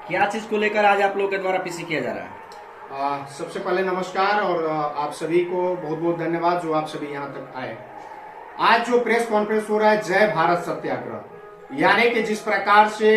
क्या चीज को लेकर आज आप लोगों के द्वारा पीसी किया जा रहा है? सबसे पहले नमस्कार और आप सभी को बहुत बहुत धन्यवाद जो आप सभी यहाँ तक आए। आज जो प्रेस कॉन्फ्रेंस हो रहा है जय भारत सत्याग्रह, यानी कि जिस प्रकार से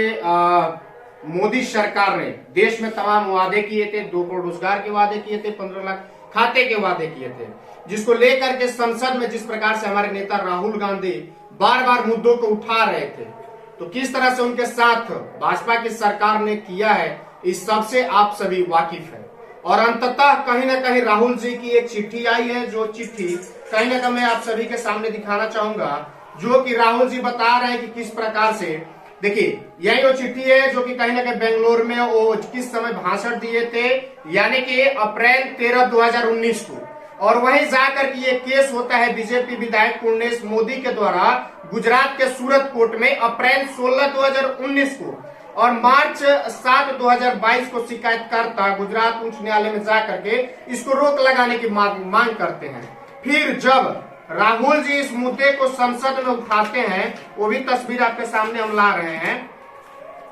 मोदी सरकार ने देश में तमाम वादे किए थे, 2 करोड़ रोजगार के वादे किए थे, 15 लाख खाते के वादे किए थे, जिसको लेकर के संसद में जिस प्रकार से हमारे नेता राहुल गांधी बार बार मुद्दों को उठा रहे थे, तो किस तरह से उनके साथ भाजपा की सरकार ने किया है, इस सबसे आप सभी वाकिफ है। और अंततः कहीं ना कहीं राहुल जी की एक चिट्ठी आई है, जो चिट्ठी कहीं ना कहीं मैं आप सभी के सामने दिखाना चाहूंगा, जो कि राहुल जी बता रहे हैं कि किस प्रकार से, देखिए यही वो चिट्ठी है जो कि कहीं ना कहीं बेंगलोर में वो किस समय भाषण दिए थे, यानी कि अप्रैल 13 2019 को, और वहीं जाकर के ये केस होता है बीजेपी विधायक पुर्णेश मोदी के द्वारा गुजरात के सूरत कोर्ट में अप्रैल 16 2019 को, और मार्च 7 2022 को शिकायतकर्ता गुजरात उच्च न्यायालय में जाकर के इसको रोक लगाने की मांग करते हैं। फिर जब राहुल जी इस मुद्दे को संसद में उठाते हैं, वो भी तस्वीर आपके सामने हम ला रहे हैं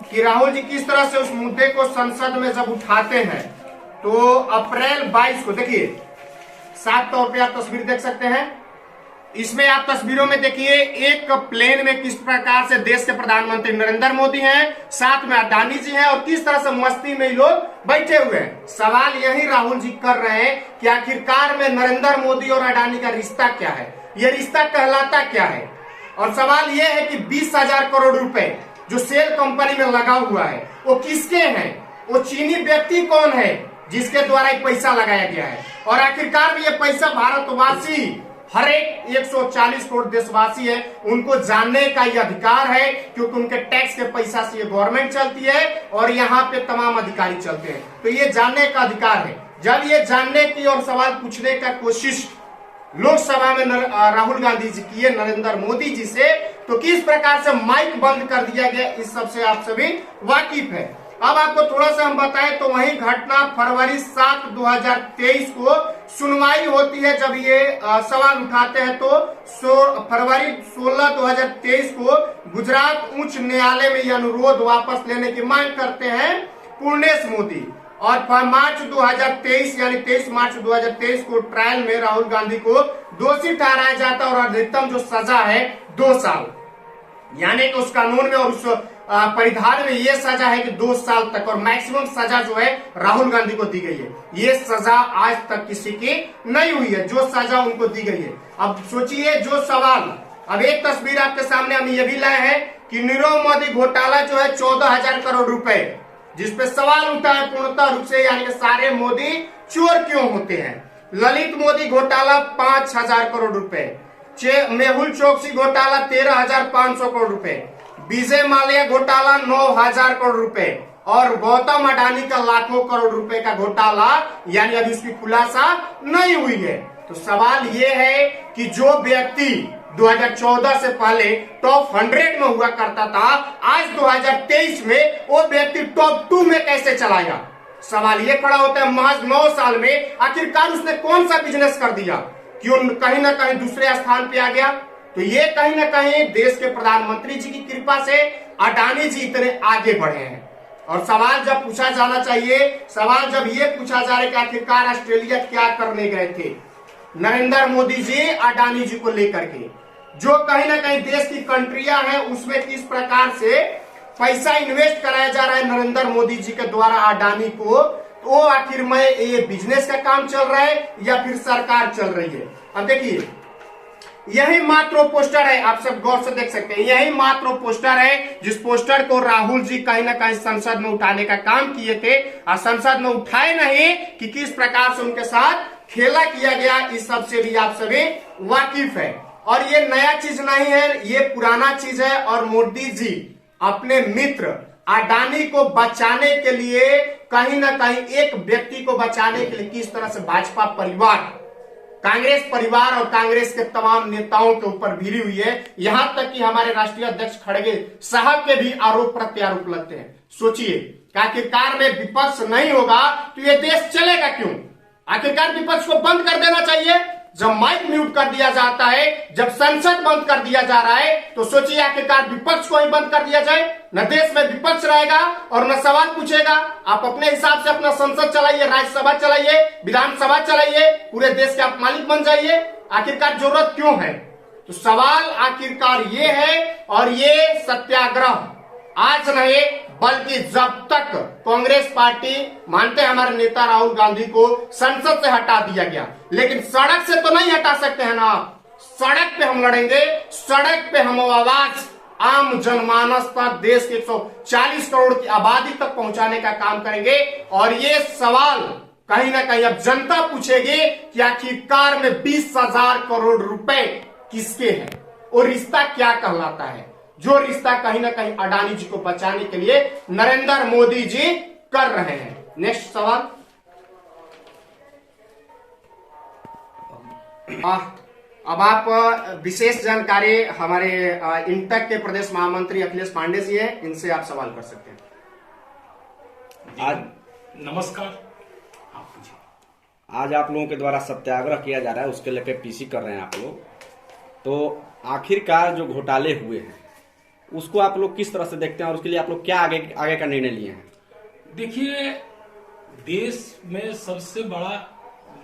कि राहुल जी किस तरह से उस मुद्दे को संसद में जब उठाते हैं, तो अप्रैल 22 को देखिए, साफ तौर पे आप तस्वीर देख सकते हैं। इसमें आप तस्वीरों में देखिए एक प्लेन में किस प्रकार से देश के प्रधानमंत्री नरेंद्र मोदी हैं, साथ में अडानी जी हैं, और किस तरह से मस्ती में लोग बैठे हुए हैं। सवाल यही राहुल जी कर रहे हैं कि आखिरकार में नरेंद्र मोदी और अडानी का रिश्ता क्या है, यह रिश्ता कहलाता क्या है। और सवाल यह है कि 20,000 करोड़ रुपए जो सेल कंपनी में लगा हुआ है वो किसके हैं, वो चीनी व्यक्ति कौन है जिसके द्वारा ये पैसा लगाया गया है, और आखिरकार में ये पैसा भारतवासी हर एक 140 करोड़ देशवासी है, उनको जानने का ये अधिकार है, क्योंकि उनके टैक्स के पैसा से ये गवर्नमेंट चलती है और यहाँ पे तमाम अधिकारी चलते हैं, तो ये जानने का अधिकार है। जब ये जानने की और सवाल पूछने का कोशिश लोकसभा में राहुल गांधी जी किए नरेंद्र मोदी जी से, तो किस प्रकार से माइक बंद कर दिया गया, इस सबसे आप सभी वाकिफ है। अब आपको थोड़ा सा हम बताएं तो वही घटना फरवरी 7 2023 को सुनवाई होती है। जब ये सवाल उठाते हैं तो फरवरी 16 2023 को गुजरात उच्च न्यायालय में यह अनुरोध वापस लेने की मांग करते हैं पुर्णेश मोदी, और मार्च 2023 यानी 23 मार्च 2023 को ट्रायल में राहुल गांधी को दोषी ठहराया जाता है, और अधिकतम जो सजा है 2 साल, यानी कि उस कानून में और उस परिधान में ये सजा है कि 2 साल तक, और मैक्सिमम सजा जो है राहुल गांधी को दी गई है। ये सजा आज तक किसी की नहीं हुई है, जो सजा उनको दी गई है। अब सोचिए जो सवाल, अब एक तस्वीर आपके सामने हम ये भी लाए हैं कि नीरव मोदी घोटाला जो है 14,000 करोड़ रुपए, जिसपे सवाल उठा है पूर्णतः रूप से, यानी कि सारे मोदी चोर क्यों होते हैं। ललित मोदी घोटाला 5,000 करोड़ रुपए, मेहुल चोकसी घोटाला 13,500 करोड़ रुपए, विजय माल्या घोटाला 9,000 करोड़ रुपए, और गौतम अडानी का लाखों करोड़ रुपए का घोटाला, यानी अभी उसकी खुलासा नहीं हुई है। तो सवाल ये है कि जो व्यक्ति 2014 से पहले टॉप 100 में हुआ करता था, आज 2023 में वो व्यक्ति टॉप 2 में कैसे चला गया। सवाल ये खड़ा होता है, महज 9 साल में आखिरकार उसने कौन सा बिजनेस कर दिया, क्यों कहीं ना कहीं दूसरे स्थान पे आ गया। तो ये कहीं ना कहीं देश के प्रधानमंत्री जी की कृपा से अडानी जी इतने आगे बढ़े हैं। और सवाल जब पूछा जाना चाहिए, सवाल जब ये पूछा जा रहा है कि आखिरकार ऑस्ट्रेलिया क्या करने गए थे नरेंद्र मोदी जी अडानी जी को लेकर के, जो कहीं ना कहीं देश की कंट्रियां हैं उसमें किस प्रकार से पैसा इन्वेस्ट कराया जा रहा है नरेंद्र मोदी जी के द्वारा अडानी को, तो आखिर में ये बिजनेस का काम चल रहा है या फिर सरकार चल रही है। अब देखिए यही मात्र पोस्टर है, आप सब गौर से देख सकते हैं, यही मात्र पोस्टर है जिस पोस्टर को राहुल जी कहीं ना कहीं संसद में उठाने का काम किए थे, और संसद में उठाए नहीं कि किस प्रकार से उनके साथ खेला किया गया, इस सब से भी आप सभी वाकिफ है। और ये नया चीज नहीं है, ये पुराना चीज है। और मोदी जी अपने मित्र अडानी को बचाने के लिए, कहीं ना कहीं एक व्यक्ति को बचाने के लिए किस तरह से भाजपा परिवार, कांग्रेस परिवार और कांग्रेस के तमाम नेताओं के ऊपर भिड़ी हुई है। यहां तक कि हमारे राष्ट्रीय अध्यक्ष खड़गे साहब के भी आरोप प्रत्यारोप लगते हैं। सोचिए कि आखिरकार में विपक्ष नहीं होगा तो ये देश चलेगा क्यों। आखिरकार विपक्ष को बंद कर देना चाहिए, जब माइक म्यूट कर दिया जाता है, जब संसद बंद कर दिया जा रहा है, तो सोचिए आखिरकार विपक्ष को ही बंद कर दिया जाए। न देश में विपक्ष रहेगा और न सवाल पूछेगा। आप अपने हिसाब से अपना संसद चलाइए, राज्यसभा चलाइए, विधानसभा चलाइए, पूरे देश के आप मालिक बन जाइए। आखिरकार जरूरत क्यों है? तो सवाल आखिरकार ये है, और ये सत्याग्रह आज नहीं बल्कि जब तक कांग्रेस पार्टी मानते हैं हमारे नेता राहुल गांधी को संसद से हटा दिया गया, लेकिन सड़क से तो नहीं हटा सकते हैं ना। सड़क पे हम लड़ेंगे, सड़क पे हम आवाज आम जनमानस तक, देश के 140 करोड़ की आबादी तक पहुंचाने का काम करेंगे। और ये सवाल कहीं ना कहीं अब जनता पूछेगी कि आखिरकार में 20,000 करोड़ रुपए किसके हैं, और रिश्ता क्या कहलाता है, जो रिश्ता कहीं ना कहीं अडानी जी को बचाने के लिए नरेंद्र मोदी जी कर रहे हैं। नेक्स्ट सवाल। अब आप विशेष जानकारी हमारे इंटक के प्रदेश महामंत्री अखिलेश पांडे जी हैं, इनसे आप सवाल कर सकते हैं। आज नमस्कार। आप पूछिए। आज आप लोगों के द्वारा सत्याग्रह किया जा रहा है, उसके लेके पीसी कर रहे हैं आप लोग। तो आखिरकार जो घोटाले हुए हैं उसको आप लोग किस तरह से देखते हैं, और उसके लिए आप लोग क्या आगे का निर्णय लिए हैं? देखिए, देश में सबसे बड़ा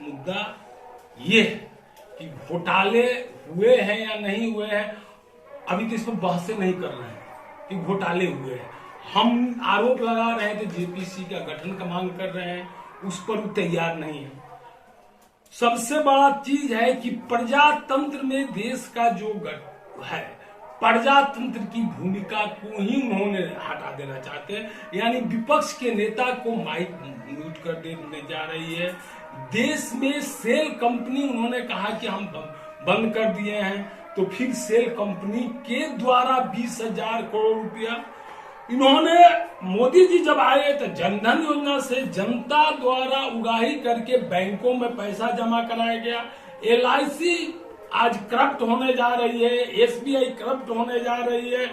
मुद्दा ये है कि घोटाले हुए हैं या नहीं हुए हैं। अभी तो इसमें बहसें नहीं कर रहे हैं कि घोटाले हुए हैं। हम आरोप लगा रहे थे, जेपीसी का गठन का मांग कर रहे हैं, उस पर वो तैयार नहीं है। सबसे बड़ा चीज है कि प्रजातंत्र में देश का जो है, प्रजातंत्र की भूमिका को ही उन्होंने हटा देना चाहते हैं। यानी विपक्ष के नेता को माइक म्यूट कर देने जा रही है। देश में सेल कंपनी उन्होंने कहा कि हम बंद कर दिए हैं, तो फिर सेल कंपनी के द्वारा 20,000 करोड़ रुपया इन्होंने, मोदी जी जब आए तो जनधन योजना से जनता द्वारा उगाही करके बैंकों में पैसा जमा कराया गया। LIC आज करप्ट होने जा रही है, SBI करप्ट होने जा रही है,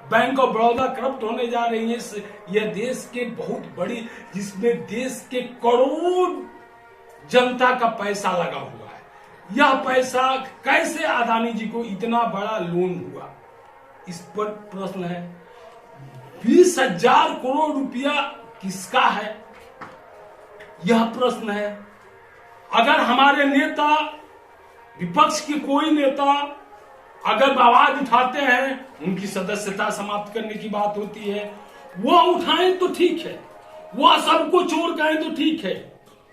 बैंक ऑफ बड़ौदा करप्ट होने जा रही है। यह देश के बहुत बड़ी, जिसमें देश के करोड़ जनता का पैसा लगा हुआ है। यह पैसा कैसे अदानी जी को इतना बड़ा लोन हुआ, इस पर प्रश्न है। 20,000 करोड़ रुपया किसका है, यह प्रश्न है। अगर हमारे नेता, विपक्ष के कोई नेता अगर आवाज उठाते हैं, उनकी सदस्यता समाप्त करने की बात होती है, वो उठाएं तो ठीक है, वह सबको चोर कहें तो ठीक है।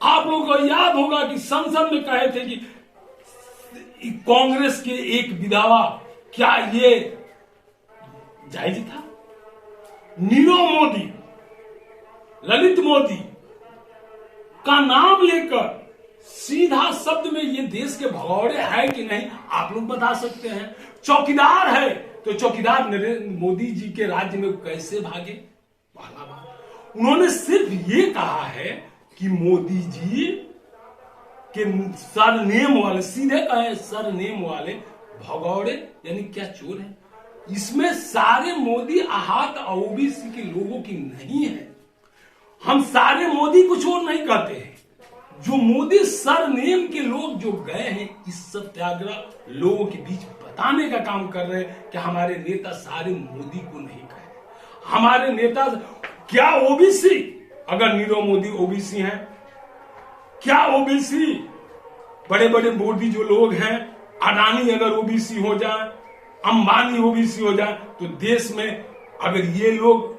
आप लोगों को याद होगा कि संसद में कहे थे कि कांग्रेस के एक विधवा, क्या ये जायज था? नीरव मोदी, ललित मोदी का नाम लेकर सीधा शब्द में ये देश के भगौड़े है कि नहीं, आप लोग बता सकते हैं। चौकीदार है तो चौकीदार नरेंद्र मोदी जी के राज्य में कैसे भागे? पहला बात, उन्होंने सिर्फ ये कहा है कि मोदी जी के सरनेम वाले, सीधे कहे सरनेम वाले भगौड़े यानी क्या चोर है। इसमें सारे मोदी आहत ओबीसी के लोगों की नहीं है। हम सारे मोदी को चोर नहीं कहते हैं। जो मोदी सरनेम के लोग जो गए हैं, इस सत्याग्रह लोगों के बीच बताने का काम कर रहे हैं कि हमारे नेता सारे मोदी को नहीं कहे। हमारे नेता क्या ओबीसी, अगर नीरव मोदी ओबीसी हैं, क्या ओबीसी बड़े बड़े मोदी जो लोग हैं, अडानी अगर ओबीसी हो जाए, अंबानी ओबीसी हो जाए, तो देश में अगर ये लोग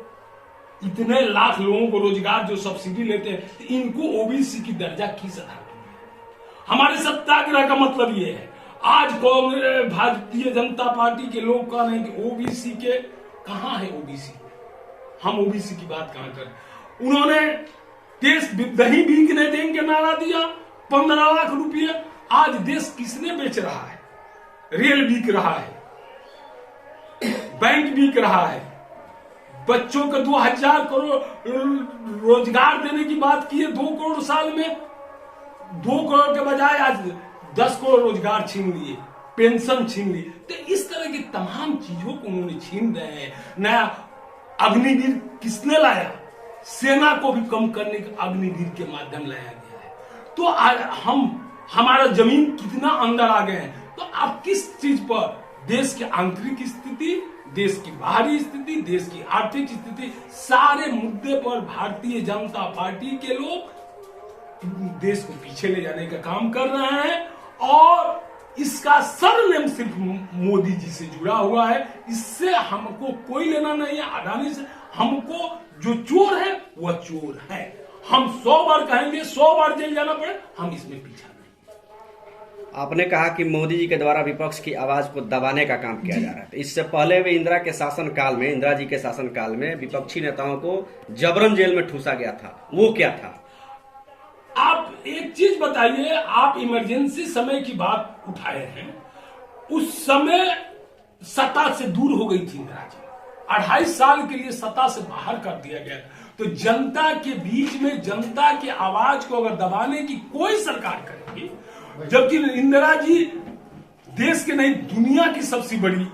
इतने लाख लोगों को रोजगार जो सब्सिडी लेते हैं, तो इनको ओबीसी की दर्जा किस आधार पर? हमारे सत्याग्रह का मतलब ये है। आज कांग्रेस, भारतीय जनता पार्टी के लोग कह रहे हैं कि ओबीसी के कहां है ओबीसी, हम ओबीसी की बात कहां करें। उन्होंने देश दही बिकने देंगे नारा दिया, 15 लाख रुपये। आज देश किसने बेच रहा है? रेल बिक रहा है, बैंक बिक रहा है, बच्चों को 2,000 करोड़ रोजगार देने की बात की है 2 करोड़ साल में। 2 करोड़ के बजाय आज 10 करोड़ रोजगार छीन लिए, पेंशन छीन ली। तो इस तरह की तमाम चीजों को उन्होंने छीन रहे हैं। नया अग्निवीर किसने लाया? सेना को भी कम करने के अग्निवीर के माध्यम लाया गया है। तो हम हमारा जमीन कितना अंदर आ गए हैं। तो आप किस चीज पर, देश की आंतरिक स्थिति, देश की बाहरी स्थिति, देश की आर्थिक स्थिति, सारे मुद्दे पर भारतीय जनता पार्टी के लोग देश को पीछे ले जाने का काम कर रहे हैं। और इसका सरनेम सिर्फ मोदी जी से जुड़ा हुआ है। इससे हमको कोई लेना नहीं है, अडानी से। हमको जो चोर है वह चोर है। हम 100 बार कहेंगे, 100 बार जेल जाना पड़े, हम इसमें पीछा नहीं। आपने कहा कि मोदी जी के द्वारा विपक्ष की आवाज को दबाने का काम किया जा रहा है। इससे पहले भी इंदिरा के शासनकाल में, इंदिरा जी के शासनकाल में विपक्षी नेताओं को जबरन जेल में ठूसा गया था। वो क्या था? आप एक चीज बताइए, आप इमरजेंसी समय की बात उठाए हैं। उस समय सत्ता से दूर हो गई थी इंदिरा जी, 28 साल के लिए सत्ता से बाहर कर दिया गया। तो जनता के बीच में जनता की आवाज को अगर दबाने की कोई सरकार करेगी, जबकि इंदिरा जी देश के नहीं दुनिया की सबसे बड़ी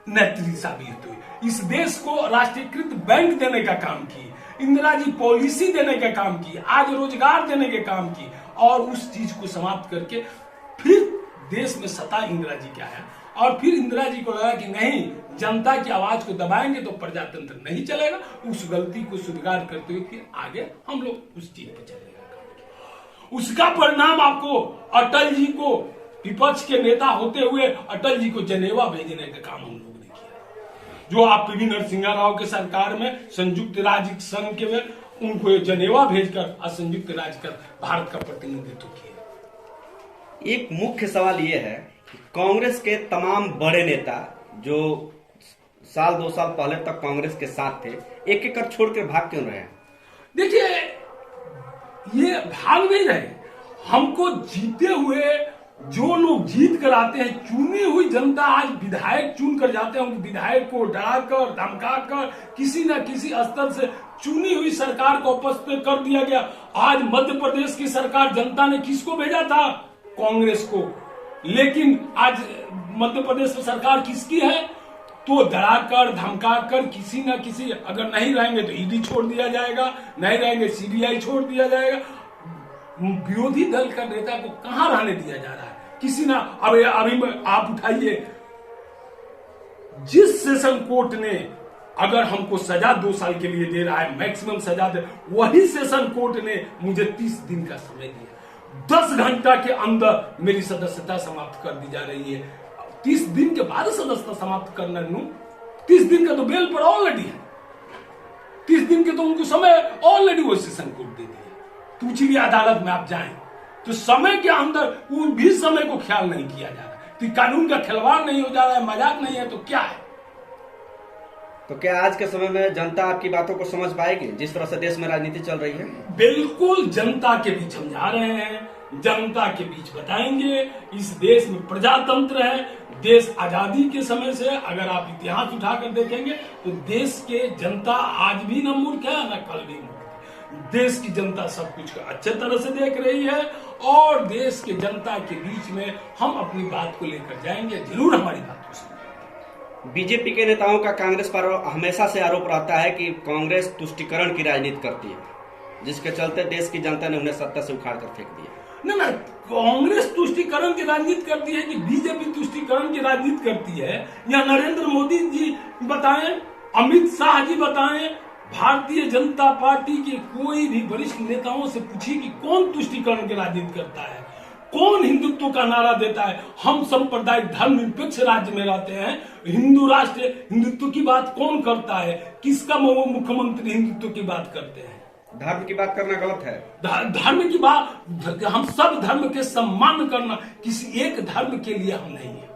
नेत्री साबित हुई। इस देश को राष्ट्रीयकृत बैंक देने का काम की इंदिरा जी, पॉलिसी देने का काम की, आज रोजगार देने के काम की, और उस चीज को समाप्त करके फिर देश में सत्ता इंदिरा जी क्या है। और फिर इंदिरा जी को लगा कि नहीं, जनता की आवाज को दबाएंगे तो प्रजातंत्र नहीं चलेगा। उस गलती को स्वीकार करते हुए फिर आगे हम लोग उस चीज पर चलेगा। उसका परिणाम आपको अटल जी को, विपक्ष के नेता होते हुए अटल जी को जनेवा भेजने का काम हम लोग ने किया। जो आप पीवी नरसिम्हा राव के सरकार में संयुक्त राज्य संघ के में उनको जनेवा भेजकर संयुक्त राज्य कर भारत का प्रतिनिधित्व किया। एक मुख्य सवाल यह है कि कांग्रेस के तमाम बड़े नेता जो साल 2 साल पहले तक कांग्रेस के साथ थे, एक एक कर छोड़ कर भाग क्यों रहे हैं? देखिए, ये भाग नहीं रहे। हमको जीते हुए जो लोग जीत कर आते हैं, चुनी हुई जनता आज विधायक चुन कर जाते हैं, उन विधायक को डराकर धमकाकर किसी न किसी स्तर से चुनी हुई सरकार को उपस्थित कर दिया गया। आज मध्य प्रदेश की सरकार जनता ने किसको भेजा था? कांग्रेस को। लेकिन आज मध्य प्रदेश में सरकार किसकी है? तो डराकर धमकाकर किसी न किसी, अगर नहीं रहेंगे तो ईडी छोड़ दिया जाएगा, नहीं रहेंगे सीबीआई छोड़ दिया जाएगा। विरोधी दल का नेता को कहां रहने दिया जा रहा है? किसी ना, अभी आप उठाइए, जिस सेशन कोर्ट ने अगर हमको सजा 2 साल के लिए दे रहा है, मैक्सिमम सजा दे, वही सेशन कोर्ट ने मुझे 30 दिन का समय दिया। 10 घंटा के अंदर मेरी सदस्यता समाप्त कर दी जा रही है। 30 दिन के बाद सदस्यता समाप्त करना, 30 दिन का तो बेल पर ऑलरेडी है। 30 दिन के तो उनको समय ऑलरेडी वो सेशन कोर्ट दे दिया। तो उचित अदालत में आप जाएं तो समय के अंदर वो भी समय को ख्याल नहीं किया जा रहा है। तो कानून का खिलवाड़ नहीं हो जा रहा है, मजाक नहीं है तो क्या है? तो क्या आज के समय में जनता आपकी बातों को समझ पाएगी, जिस तरह से देश में राजनीति चल रही है? बिल्कुल, जनता के बीच हम जा रहे हैं, जनता के बीच बताएंगे। इस देश में प्रजातंत्र है। देश आजादी के समय से अगर आप इतिहास उठाकर देखेंगे तो देश के जनता आज भी न मूर्ख है न कल भी मूर्ख है। देश की जनता सब कुछ अच्छे तरह से देख रही है और देश के जनता के बीच में हम अपनी बात को लेकर जाएंगे, जरूर हमारी बात को सुनेंगे। बीजेपी के नेताओं का कांग्रेस पर हमेशा से आरोप रहता है कि कांग्रेस तुष्टीकरण की राजनीति करती है, जिसके चलते देश की जनता ने उन्हें सत्ता से उखाड़ कर फेंक दिया। ना, कांग्रेस तुष्टीकरण की राजनीति करती है कि बीजेपी तुष्टीकरण की राजनीति करती है, या नरेंद्र मोदी जी बताएं, अमित शाह जी बताएं, भारतीय जनता पार्टी के कोई भी वरिष्ठ नेताओं से पूछिए कि कौन तुष्टीकरण की राजनीति करता है, कौन हिंदुत्व का नारा देता है। हम सांप्रदायिक धर्मनिरपेक्ष राज्य में रहते हैं। हिंदू राष्ट्र, हिंदुत्व की बात कौन करता है? किसका मुख्यमंत्री हिंदुत्व की बात करते हैं? धर्म की बात करना गलत है। धर्म की बात, हम सब धर्म के सम्मान करना, किसी एक धर्म के लिए हम नहीं है।